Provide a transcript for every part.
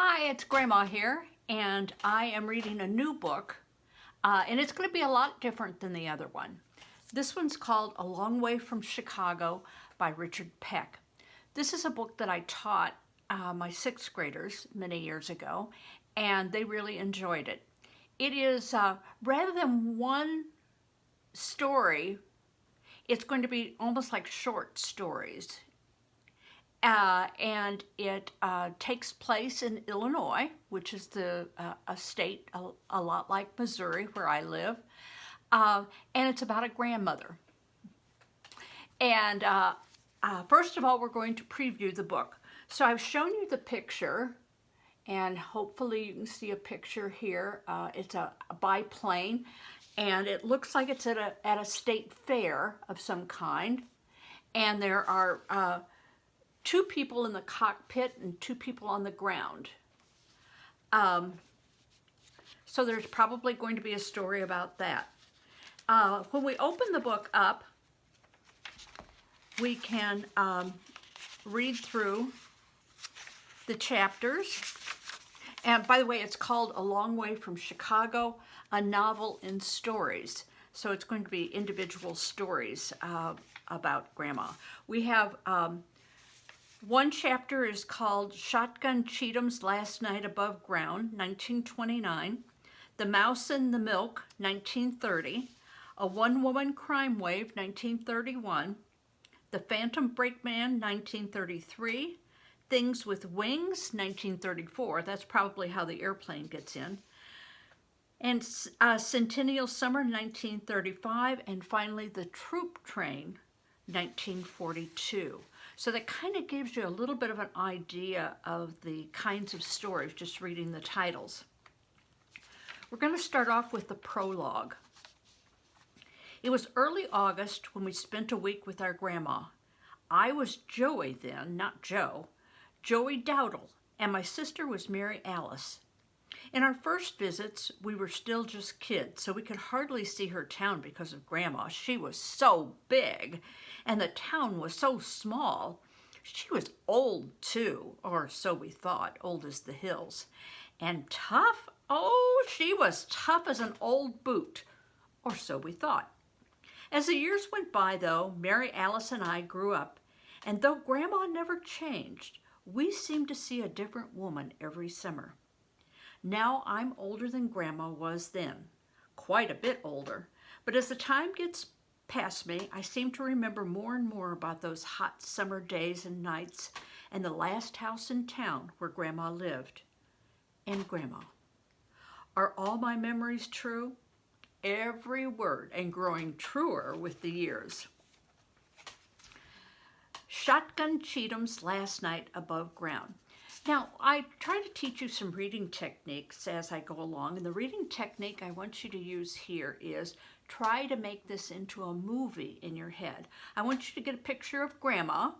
Hi, it's Grandma here, and I am reading a new book, and it's going to be a lot different than the other one. This one's called A Long Way from Chicago by Richard Peck. This is a book that I taught my sixth graders many years ago, and they really enjoyed it. It is, rather than one story, it's going to be almost like short stories. And it takes place in Illinois, which is a state a lot like Missouri, where I live. And it's about a grandmother. And first of all, we're going to preview the book. So I've shown you the picture, and hopefully you can see a picture here. It's a biplane, and it looks like it's at a state fair of some kind. And there are two people in the cockpit and two people on the ground. So there's probably going to be a story about that. When we open the book up, we can read through the chapters. And by the way, it's called A Long Way from Chicago, a novel in stories. So it's going to be individual stories about Grandma. We have one chapter is called Shotgun Cheatham's Last Night Above Ground, 1929, The Mouse and the Milk, 1930, A One-Woman Crime Wave, 1931, The Phantom Brakeman, 1933, Things with Wings, 1934, that's probably how the airplane gets in, and Centennial Summer, 1935, and finally The Troop Train, 1942. So that kind of gives you a little bit of an idea of the kinds of stories, just reading the titles. We're going to start off with the prologue. It was early August when we spent a week with our grandma. I was Joey then, not Joe, Joey Dowdle, and my sister was Mary Alice. In our first visits, we were still just kids, so we could hardly see her town because of Grandma. She was so big, and the town was so small. She was old, too, or so we thought, old as the hills. And tough? Oh, she was tough as an old boot, or so we thought. As the years went by, though, Mary Alice and I grew up, and though Grandma never changed, we seemed to see a different woman every summer. Now I'm older than Grandma was then, quite a bit older, but as the time gets past me, I seem to remember more and more about those hot summer days and nights and the last house in town where Grandma lived. And Grandma. Are all my memories true? Every word, and growing truer with the years. Shotgun Cheatham's Last Night Above Ground. Now, I try to teach you some reading techniques as I go along, and the reading technique I want you to use here is try to make this into a movie in your head. I want you to get a picture of Grandma.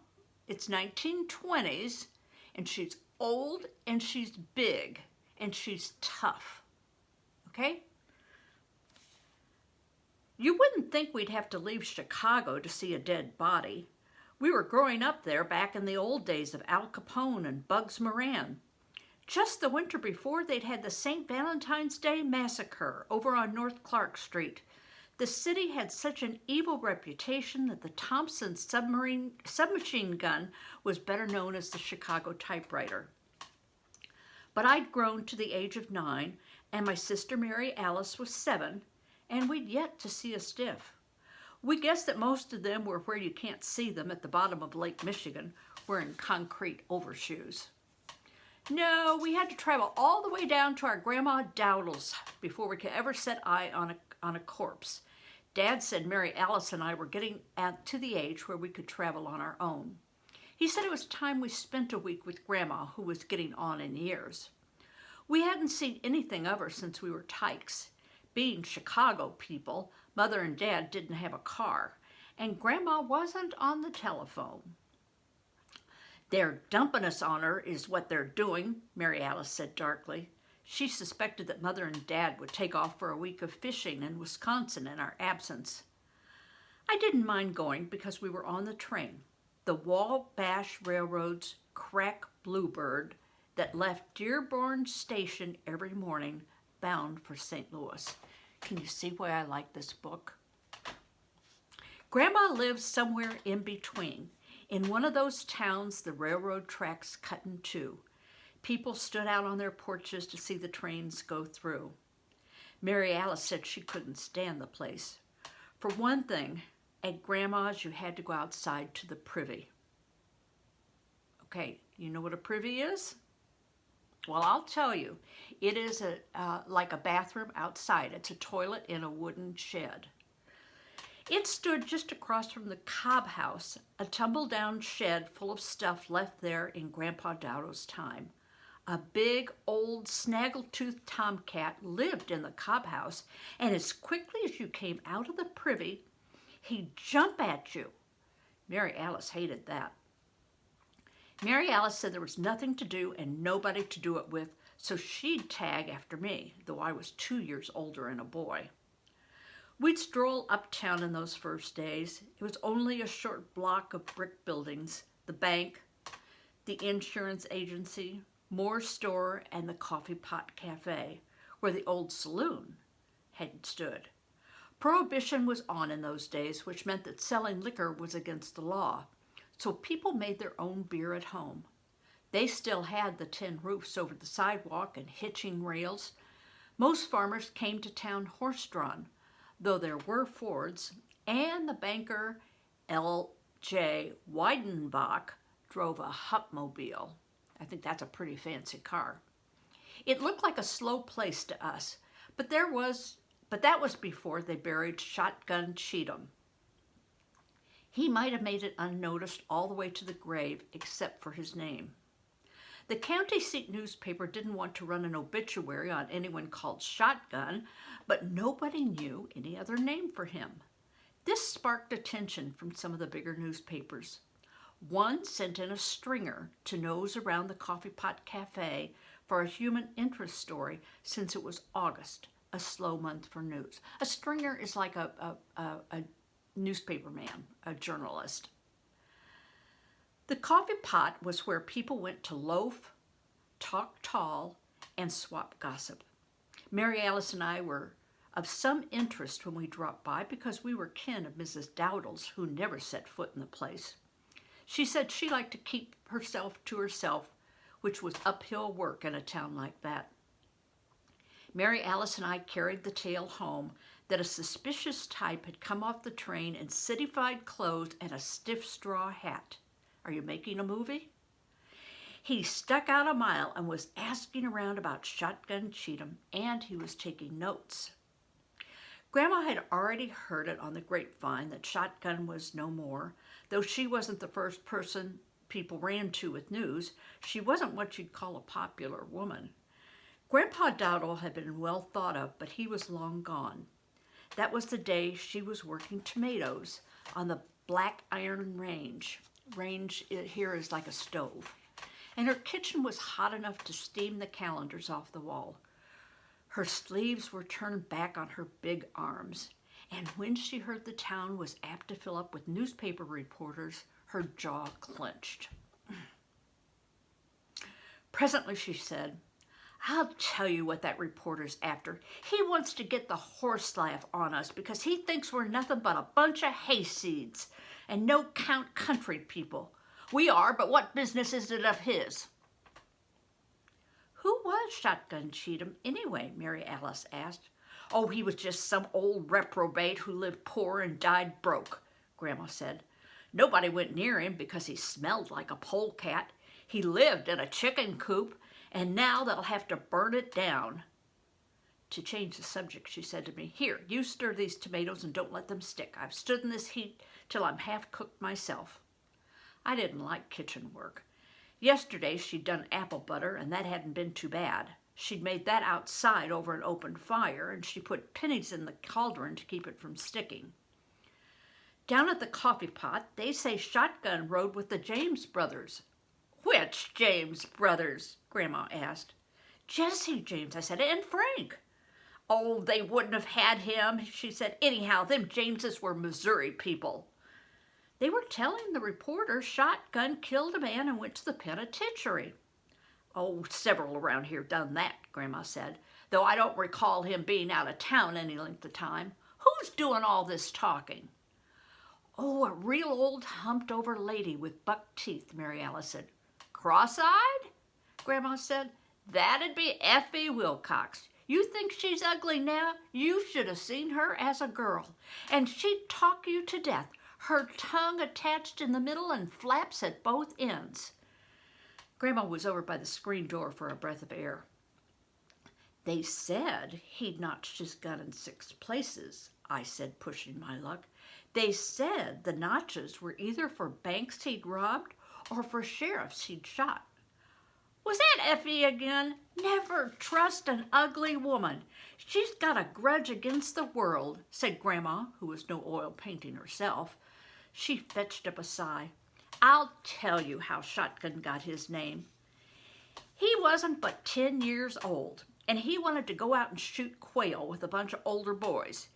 It's 1920s, and she's old, and she's big, and she's tough. Okay? You wouldn't think we'd have to leave Chicago to see a dead body. We were growing up there back in the old days of Al Capone and Bugs Moran. Just the winter before, they'd had the St. Valentine's Day Massacre over on North Clark Street. The city had such an evil reputation that the Thompson submachine gun was better known as the Chicago typewriter. But I'd grown to the age of 9, and my sister Mary Alice was 7, and we'd yet to see a stiff. We guessed that most of them were where you can't see them at the bottom of Lake Michigan, wearing concrete overshoes. No, we had to travel all the way down to our Grandma Dowdle's before we could ever set eye on a corpse. Dad said Mary Alice and I were getting to the age where we could travel on our own. He said it was time we spent a week with Grandma, who was getting on in years. We hadn't seen anything of her since we were tykes. Being Chicago people, Mother and Dad didn't have a car, and Grandma wasn't on the telephone. They're dumping us on her is what they're doing, Mary Alice said darkly. She suspected that Mother and Dad would take off for a week of fishing in Wisconsin in our absence. I didn't mind going because we were on the train, the Wabash Railroad's crack bluebird that left Dearborn Station every morning bound for St. Louis. Can you see why I like this book? Grandma lived somewhere in between, in one of those towns the railroad tracks cut in two. People stood out on their porches to see the trains go through. Mary Alice said she couldn't stand the place. For one thing, at Grandma's you had to go outside to the privy. Okay, you know what a privy is? Well, I'll tell you. It is like a bathroom outside. It's a toilet in a wooden shed. It stood just across from the Cobb house, a tumble-down shed full of stuff left there in Grandpa Dowdle's time. A big, old, snaggle-toothed tomcat lived in the Cobb house, and as quickly as you came out of the privy, he'd jump at you. Mary Alice hated that. Mary Alice said there was nothing to do and nobody to do it with, so she'd tag after me, though I was 2 years older and a boy. We'd stroll uptown in those first days. It was only a short block of brick buildings, the bank, the insurance agency, Moore's store, and the Coffee Pot Cafe, where the old saloon had stood. Prohibition was on in those days, which meant that selling liquor was against the law, so people made their own beer at home. They still had the tin roofs over the sidewalk and hitching rails. Most farmers came to town horse-drawn, though there were Fords, and the banker L.J. Weidenbach drove a Hupmobile. I think that's a pretty fancy car. It looked like a slow place to us, but that was before they buried Shotgun Cheatham. He might have made it unnoticed all the way to the grave, except for his name. The county seat newspaper didn't want to run an obituary on anyone called Shotgun, but nobody knew any other name for him. This sparked attention from some of the bigger newspapers. One sent in a stringer to nose around the Coffee Pot Cafe for a human interest story since it was August, a slow month for news. A stringer is like a newspaper man, a journalist. The Coffee Pot was where people went to loaf, talk tall, and swap gossip. Mary Alice and I were of some interest when we dropped by because we were kin of Mrs. Dowdle's, who never set foot in the place. She said she liked to keep herself to herself, which was uphill work in a town like that. Mary Alice and I carried the tale home that a suspicious type had come off the train in cityfied clothes and a stiff straw hat. Are you making a movie? He stuck out a mile and was asking around about Shotgun Cheatham, and he was taking notes. Grandma had already heard it on the grapevine that Shotgun was no more. Though she wasn't the first person people ran to with news, she wasn't what you'd call a popular woman. Grandpa Dowdle had been well thought of, but he was long gone. That was the day she was working tomatoes on the Black Iron Range. Range here is like a stove. And her kitchen was hot enough to steam the calendars off the wall. Her sleeves were turned back on her big arms, and when she heard the town was apt to fill up with newspaper reporters, her jaw clenched. Presently she said, "I'll tell you what that reporter's after. He wants to get the horse laugh on us because he thinks we're nothing but a bunch of hayseeds and no-count country people. We are, but what business is it of his?" "Who was Shotgun Cheatham, anyway?" Mary Alice asked. "Oh, he was just some old reprobate who lived poor and died broke," Grandma said. "Nobody went near him because he smelled like a polecat. He lived in a chicken coop, and now they'll have to burn it down." To change the subject, she said to me, "Here, you stir these tomatoes and don't let them stick. I've stood in this heat till I'm half cooked myself." I didn't like kitchen work. Yesterday she'd done apple butter, and that hadn't been too bad. She'd made that outside over an open fire, and she put pennies in the cauldron to keep it from sticking. Down at the Coffee Pot, they say Shotgun rode with the James brothers. "Which James brothers?" Grandma asked. "Jesse James," I said, "and Frank." "Oh, they wouldn't have had him," she said. "Anyhow, them Jameses were Missouri people." They were telling the reporter Shotgun killed a man and went to the penitentiary. Oh, several around here done that, Grandma said, though I don't recall him being out of town any length of time. Who's doing all this talking? Oh, a real old humped-over lady with buck teeth, Mary Alice said. Cross-eyed? Grandma said. That'd be Effie Wilcox. You think she's ugly now? You should have seen her as a girl. And she'd talk you to death, her tongue attached in the middle and flaps at both ends. Grandma was over by the screen door for a breath of air. They said he'd notched his gun in 6 places, I said, pushing my luck. They said the notches were either for banks he'd robbed or for sheriffs he'd shot. Was that Effie again? Never trust an ugly woman. She's got a grudge against the world, said Grandma, who was no oil painting herself. She fetched up a sigh. I'll tell you how Shotgun got his name. He wasn't but 10 years old, and he wanted to go out and shoot quail with a bunch of older boys.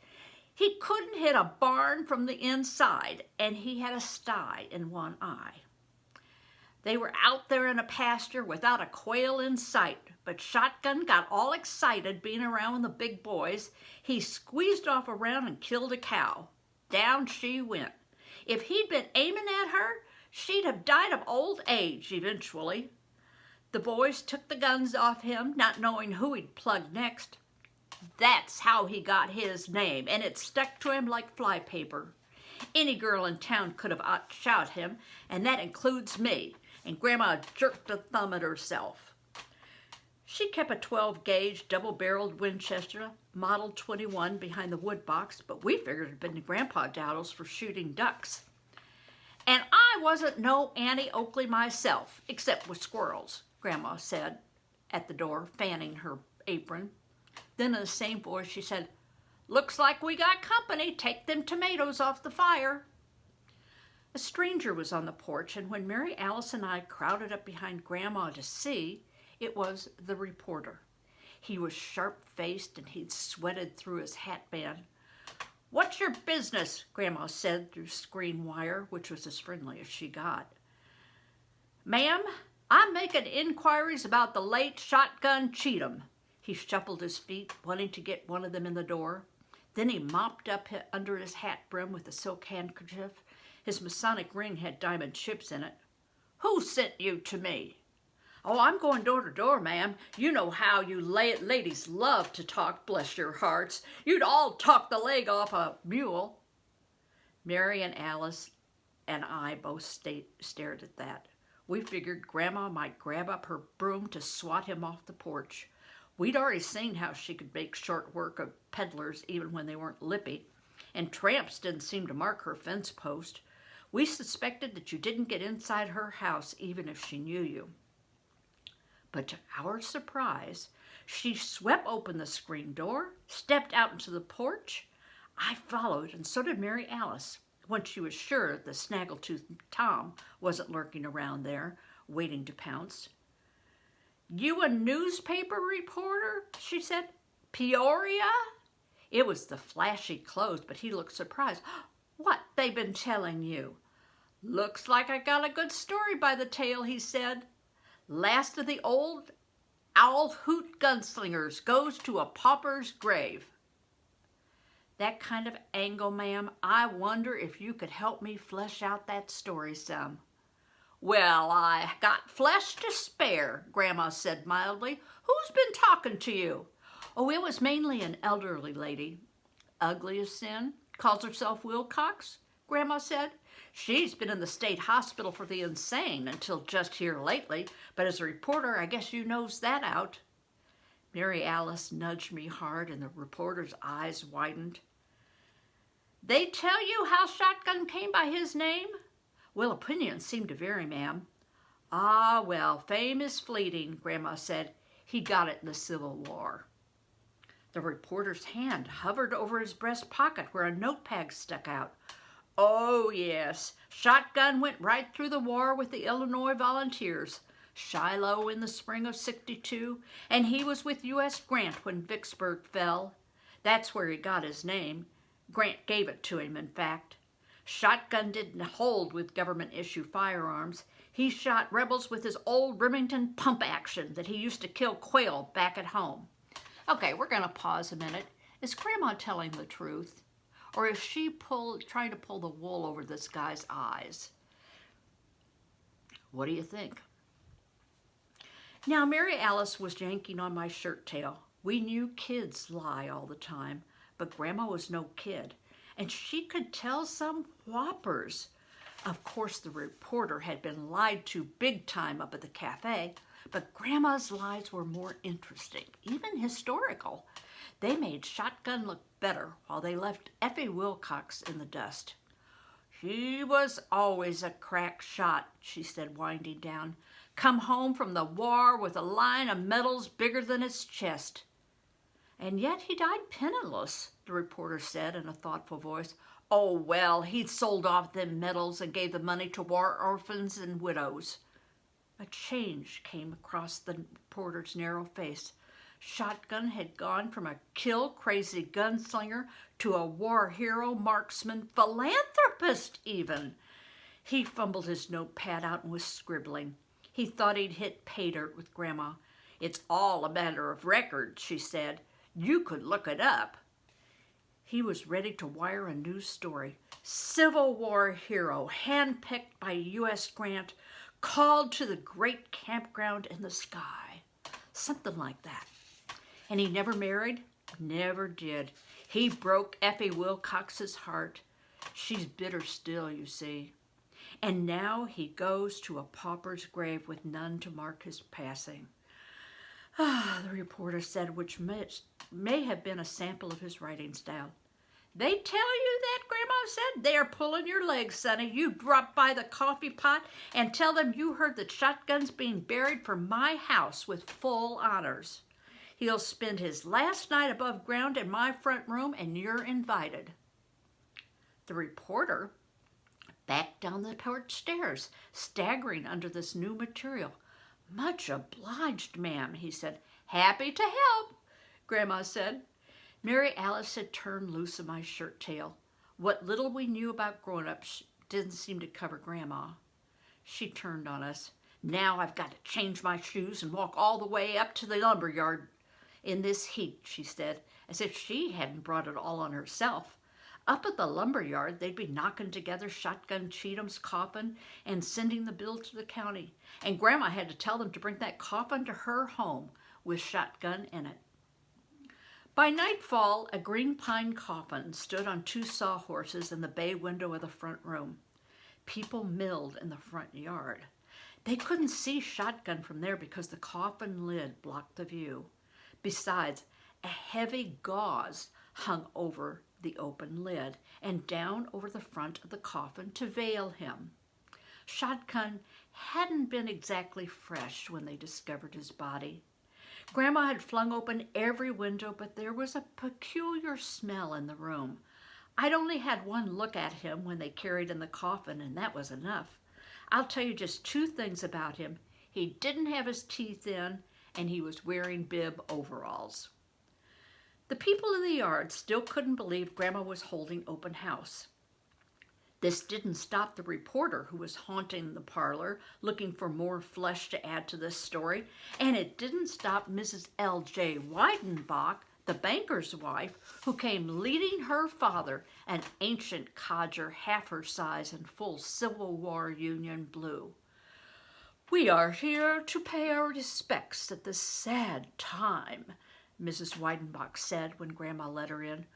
He couldn't hit a barn from the inside, and he had a sty in one eye. They were out there in a pasture without a quail in sight, but Shotgun got all excited being around the big boys. He squeezed off around and killed a cow. Down she went. If he'd been aiming at her, she'd have died of old age eventually. The boys took the guns off him, not knowing who he'd plug next. That's how he got his name, and it stuck to him like flypaper. Any girl in town could have outshot him, and that includes me. And Grandma jerked a thumb at herself. She kept a 12-gauge double-barreled Winchester, Model 21, behind the wood box, but we figured it had been Grandpa Dowdle's for shooting ducks. And I wasn't no Annie Oakley myself, except with squirrels, Grandma said at the door, fanning her apron. Then in the same voice she said, Looks like we got company. Take them tomatoes off the fire. A stranger was on the porch, and when Mary Alice and I crowded up behind Grandma to see, it was the reporter. He was sharp-faced, and he'd sweated through his hatband. What's your business? Grandma said through screen wire, which was as friendly as she got. Ma'am, I'm making inquiries about the late Shotgun Cheatham. He shuffled his feet, wanting to get one of them in the door. Then he mopped up under his hat brim with a silk handkerchief. His Masonic ring had diamond chips in it. Who sent you to me? Oh, I'm going door to door, ma'am. You know how you ladies love to talk, bless your hearts. You'd all talk the leg off a mule. Mary and Alice and I both stared at that. We figured Grandma might grab up her broom to swat him off the porch. We'd already seen how she could make short work of peddlers even when they weren't lippy, and tramps didn't seem to mark her fence post. We suspected that you didn't get inside her house even if she knew you. But to our surprise, she swept open the screen door, stepped out into the porch. I followed, and so did Mary Alice, when she was sure the snaggletooth Tom wasn't lurking around there, waiting to pounce. You a newspaper reporter? She said. Peoria? It was the flashy clothes, but he looked surprised. What they been telling you? Looks like I got a good story by the tail, he said. Last of the old owl hoot gunslingers goes to a pauper's grave. That kind of angle, ma'am, I wonder if you could help me flesh out that story some. Well, I got flesh to spare, Grandma said mildly. Who's been talking to you? Oh, it was mainly an elderly lady. Ugly as sin, calls herself Wilcox, Grandma said. She's been in the state hospital for the insane until just here lately, but as a reporter, I guess you knows that out. Mary Alice nudged me hard, and the reporter's eyes widened. They tell you how Shotgun came by his name? Well, opinions seem to vary, ma'am. Ah, well, fame is fleeting, Grandma said. He got it in the Civil War. The reporter's hand hovered over his breast pocket where a notepad stuck out. Oh, yes, Shotgun went right through the war with the Illinois Volunteers, Shiloh in the spring of '62, and he was with U.S. Grant when Vicksburg fell. That's where he got his name. Grant gave it to him, in fact. Shotgun didn't hold with government-issue firearms. He shot rebels with his old Remington pump action that he used to kill quail back at home. Okay, we're going to pause a minute. Is Grandma telling the truth? Or is she trying to pull the wool over this guy's eyes? What do you think? Now, Mary Alice was yanking on my shirt tail. We knew kids lie all the time, but Grandma was no kid, and she could tell some whoppers. Of course, the reporter had been lied to big time up at the cafe, but Grandma's lies were more interesting, even historical. They made Shotgun look better while they left Effie Wilcox in the dust. He was always a crack shot, she said, winding down. Come home from the war with a line of medals bigger than his chest. And yet he died penniless, the reporter said in a thoughtful voice. Oh, well, he'd sold off them medals and gave the money to war orphans and widows. A change came across the reporter's narrow face. Shotgun had gone from a kill-crazy gunslinger to a war hero, marksman, philanthropist even. He fumbled his notepad out and was scribbling. He thought he'd hit pay dirt with Grandma. It's all a matter of record, she said. You could look it up. He was ready to wire a news story. Civil War hero, handpicked by U.S. Grant, called to the great campground in the sky. Something like that. And he never married? Never did. He broke Effie Wilcox's heart. She's bitter still, you see. And now he goes to a pauper's grave with none to mark his passing. Ah, the reporter said, which may have been a sample of his writing style. They tell you that, Grandma said? They are pulling your legs, Sonny. You drop by the coffee pot and tell them you heard that Shotgun's being buried from my house with full honors. He'll spend his last night above ground in my front room, and you're invited. The reporter backed down the porch stairs, staggering under this new material. Much obliged, ma'am, he said. Happy to help, Grandma said. Mary Alice had turned loose of my shirt tail. What little we knew about grown-ups didn't seem to cover Grandma. She turned on us. Now I've got to change my shoes and walk all the way up to the lumber yard in this heat, she said, as if she hadn't brought it all on herself. Up at the lumber yard, they'd be knocking together Shotgun Cheatham's coffin and sending the bill to the county. And Grandma had to tell them to bring that coffin to her home with Shotgun in it. By nightfall, a green pine coffin stood on two sawhorses in the bay window of the front room. People milled in the front yard. They couldn't see Shotgun from there because the coffin lid blocked the view. Besides, a heavy gauze hung over the open lid and down over the front of the coffin to veil him. Shotgun hadn't been exactly fresh when they discovered his body. Grandma had flung open every window, but there was a peculiar smell in the room. I'd only had one look at him when they carried in the coffin, and that was enough. I'll tell you just two things about him. He didn't have his teeth in, and he was wearing bib overalls. The people in the yard still couldn't believe Grandma was holding open house. This didn't stop the reporter who was haunting the parlor, looking for more flesh to add to this story, and it didn't stop Mrs. L.J. Weidenbach, the banker's wife, who came leading her father, an ancient codger half her size in full Civil War Union blue. We are here to pay our respects at this sad time, Mrs. Weidenbach said when Grandma let her in.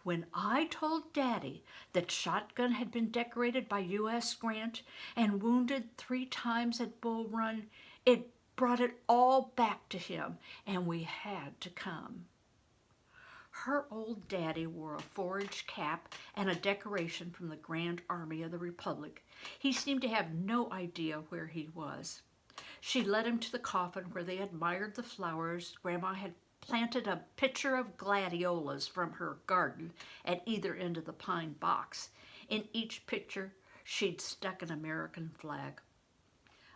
When I told Daddy that Shotgun had been decorated by U.S. Grant and wounded 3 times at Bull Run, it brought it all back to him, and we had to come. Her old daddy wore a forage cap and a decoration from the Grand Army of the Republic. He seemed to have no idea where he was. She led him to the coffin where they admired the flowers. Grandma had planted a pitcher of gladiolas from her garden at either end of the pine box. In each picture, she'd stuck an American flag.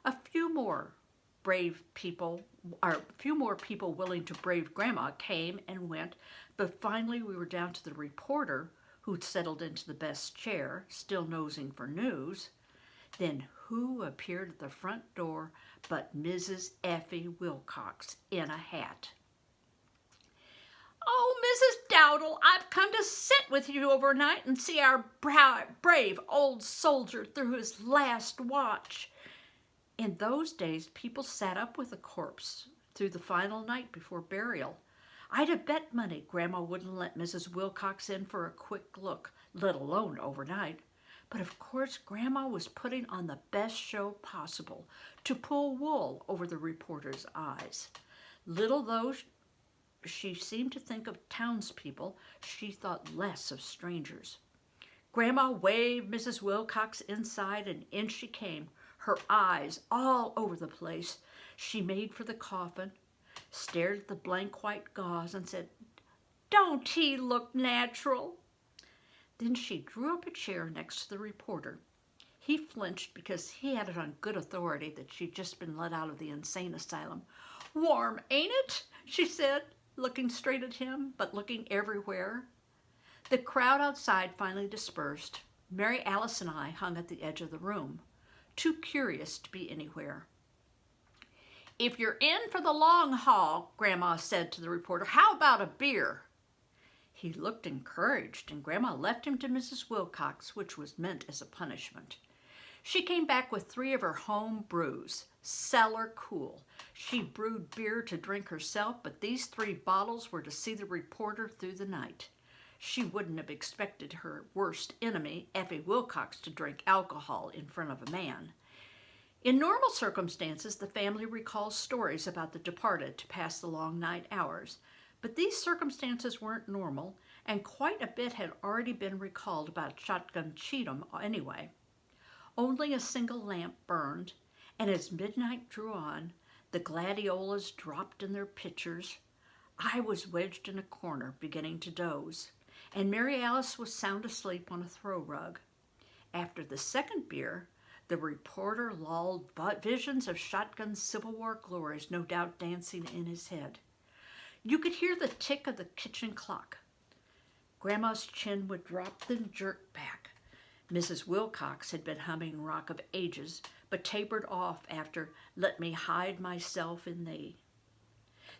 A few more people willing to brave Grandma came and went, but finally we were down to the reporter, who'd settled into the best chair, still nosing for news. Then who appeared at the front door but Mrs. Effie Wilcox in a hat. "Oh, Mrs. Dowdle, I've come to sit with you overnight and see our brave old soldier through his last watch." In those days, people sat up with a corpse through the final night before burial. I'd have bet money Grandma wouldn't let Mrs. Wilcox in for a quick look, let alone overnight. But of course, Grandma was putting on the best show possible to pull wool over the reporter's eyes. Little though she seemed to think of townspeople, she thought less of strangers. Grandma waved Mrs. Wilcox inside, and in she came, her eyes all over the place. She made for the coffin, stared at the blank white gauze, and said, "Don't he look natural?" Then she drew up a chair next to the reporter. He flinched because he had it on good authority that she'd just been let out of the insane asylum. "Warm, ain't it?" she said, looking straight at him, but looking everywhere. The crowd outside finally dispersed. Mary Alice and I hung at the edge of the room, too curious to be anywhere. "If you're in for the long haul," Grandma said to the reporter, "how about a beer?" He looked encouraged, and Grandma left him to Mrs. Wilcox, which was meant as a punishment. She came back with 3 of her home brews, cellar cool. She brewed beer to drink herself, but these 3 bottles were to see the reporter through the night. She wouldn't have expected her worst enemy, Effie Wilcox, to drink alcohol in front of a man. In normal circumstances, the family recalls stories about the departed to pass the long night hours. But these circumstances weren't normal, and quite a bit had already been recalled about Shotgun Cheatham anyway. Only a single lamp burned, and as midnight drew on, the gladiolas dropped in their pitchers. I was wedged in a corner, beginning to doze, and Mary Alice was sound asleep on a throw rug. After the second beer, the reporter lulled visions of Shotgun's Civil War glories, no doubt dancing in his head. You could hear the tick of the kitchen clock. Grandma's chin would drop, then jerk back. Mrs. Wilcox had been humming Rock of Ages, but tapered off after "Let Me Hide Myself in Thee."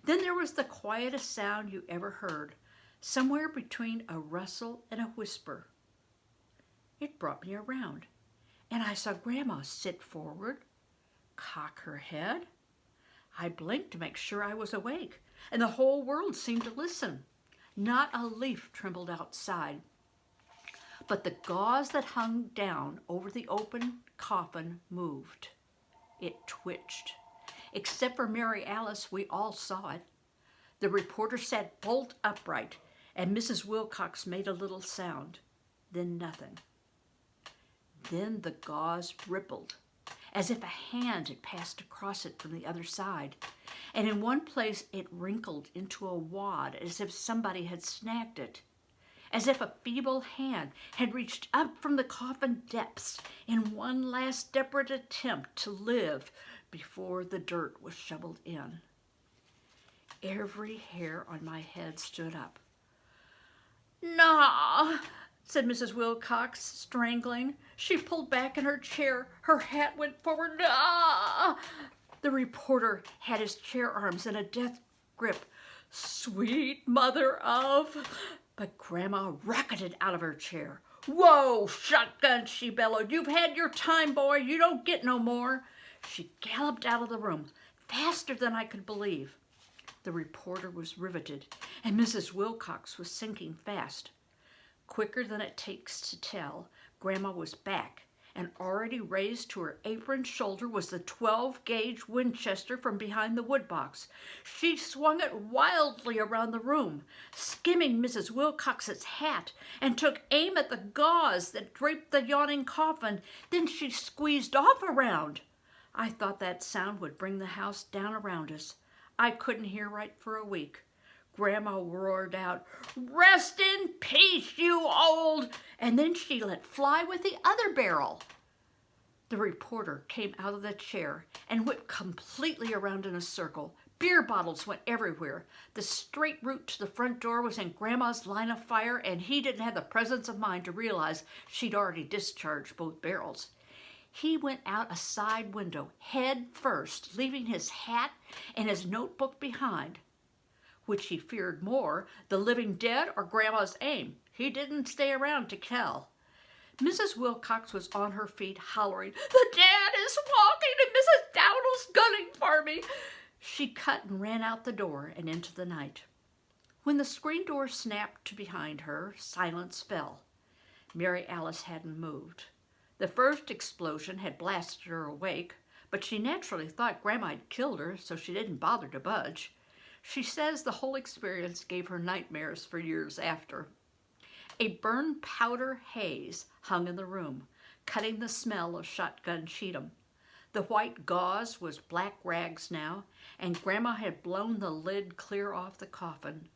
Then there was the quietest sound you ever heard, somewhere between a rustle and a whisper. It brought me around, and I saw Grandma sit forward, cock her head. I blinked to make sure I was awake, and the whole world seemed to listen. Not a leaf trembled outside, but the gauze that hung down over the open coffin moved. It twitched. Except for Mary Alice, we all saw it. The reporter sat bolt upright, and Mrs. Wilcox made a little sound, then nothing. Then the gauze rippled, as if a hand had passed across it from the other side, and in one place it wrinkled into a wad as if somebody had snagged it, as if a feeble hand had reached up from the coffin depths in one last desperate attempt to live before the dirt was shoveled in. Every hair on my head stood up. "Nah," said Mrs. Wilcox, strangling. She pulled back in her chair. Her hat went forward. "Nah!" The reporter had his chair arms in a death grip. "Sweet mother of..." But Grandma rocketed out of her chair. "Whoa, Shotgun," she bellowed. "You've had your time, boy. You don't get no more." She galloped out of the room, faster than I could believe. The reporter was riveted, and Mrs. Wilcox was sinking fast. Quicker than it takes to tell, Grandma was back, and already raised to her apron shoulder was the 12-gauge Winchester from behind the woodbox. She swung it wildly around the room, skimming Mrs. Wilcox's hat, and took aim at the gauze that draped the yawning coffin. Then she squeezed off around. I thought that sound would bring the house down around us. I couldn't hear right for a week. Grandma roared out, "Rest in peace, you old..." And then she let fly with the other barrel. The reporter came out of the chair and whipped completely around in a circle. Beer bottles went everywhere. The straight route to the front door was in Grandma's line of fire, and he didn't have the presence of mind to realize she'd already discharged both barrels. He went out a side window, head first, leaving his hat and his notebook behind. Which he feared more, the living dead or Grandma's aim? He didn't stay around to tell. Mrs. Wilcox was on her feet, hollering, "The dad is walking and Mrs. Dowdall's gunning for me." She cut and ran out the door and into the night. When the screen door snapped to behind her, silence fell. Mary Alice hadn't moved. The first explosion had blasted her awake, but she naturally thought Grandma had killed her, so she didn't bother to budge. She says the whole experience gave her nightmares for years after. A burned powder haze hung in the room, cutting the smell of shotgun Cheatham. The white gauze was black rags now, and Grandma had blown the lid clear off the coffin.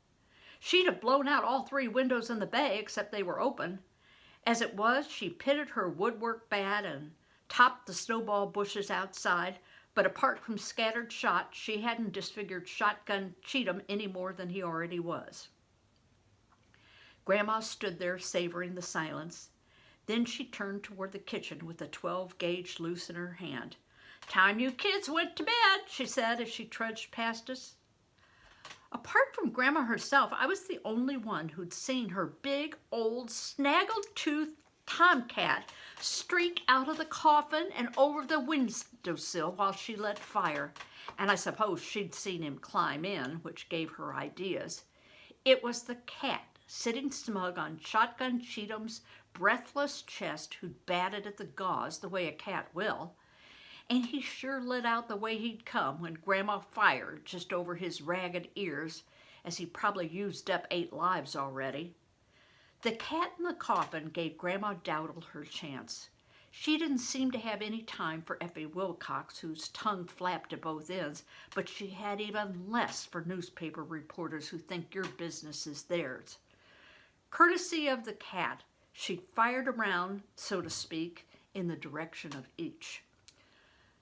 She'd have blown out all 3 windows in the bay, except they were open. As it was, she pitted her woodwork bat and topped the snowball bushes outside, but apart from scattered shot, she hadn't disfigured shotgun Cheatham any more than he already was. Grandma stood there savoring the silence. Then she turned toward the kitchen with the 12-gauge loose in her hand. "Time you kids went to bed," she said as she trudged past us. Apart from Grandma herself, I was the only one who'd seen her big, old, snaggle-toothed tomcat streak out of the coffin and over the windowsill while she lit fire, and I suppose she'd seen him climb in, which gave her ideas. It was the cat sitting smug on Shotgun Cheatham's breathless chest who'd batted at the gauze the way a cat will, and he sure lit out the way he'd come when Grandma fired just over his ragged ears, as he probably used up 8 lives already. The cat in the coffin gave Grandma Dowdall her chance. She didn't seem to have any time for Effie Wilcox, whose tongue flapped at both ends, but she had even less for newspaper reporters who think your business is theirs. Courtesy of the cat, she fired around, so to speak, in the direction of each.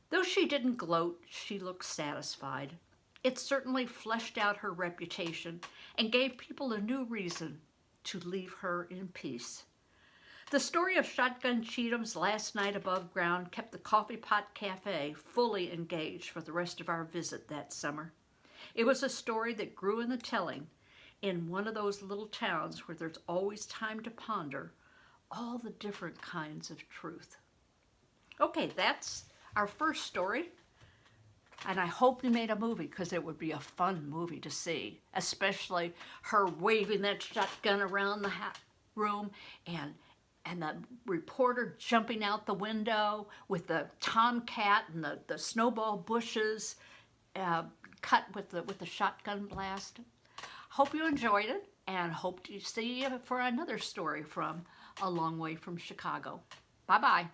Though she didn't gloat, she looked satisfied. It certainly fleshed out her reputation and gave people a new reason to leave her in peace. The story of Shotgun Cheatham's last night above ground kept the Coffee Pot Cafe fully engaged for the rest of our visit that summer. It was a story that grew in the telling in one of those little towns where there's always time to ponder all the different kinds of truth. Okay, that's our first story. And I hope we made a movie, because it would be a fun movie to see, especially her waving that shotgun around the room and the reporter jumping out the window with the tomcat and the snowball bushes cut with the shotgun blast. Hope you enjoyed it, and hope to see you for another story from A Long Way from Chicago. Bye-bye.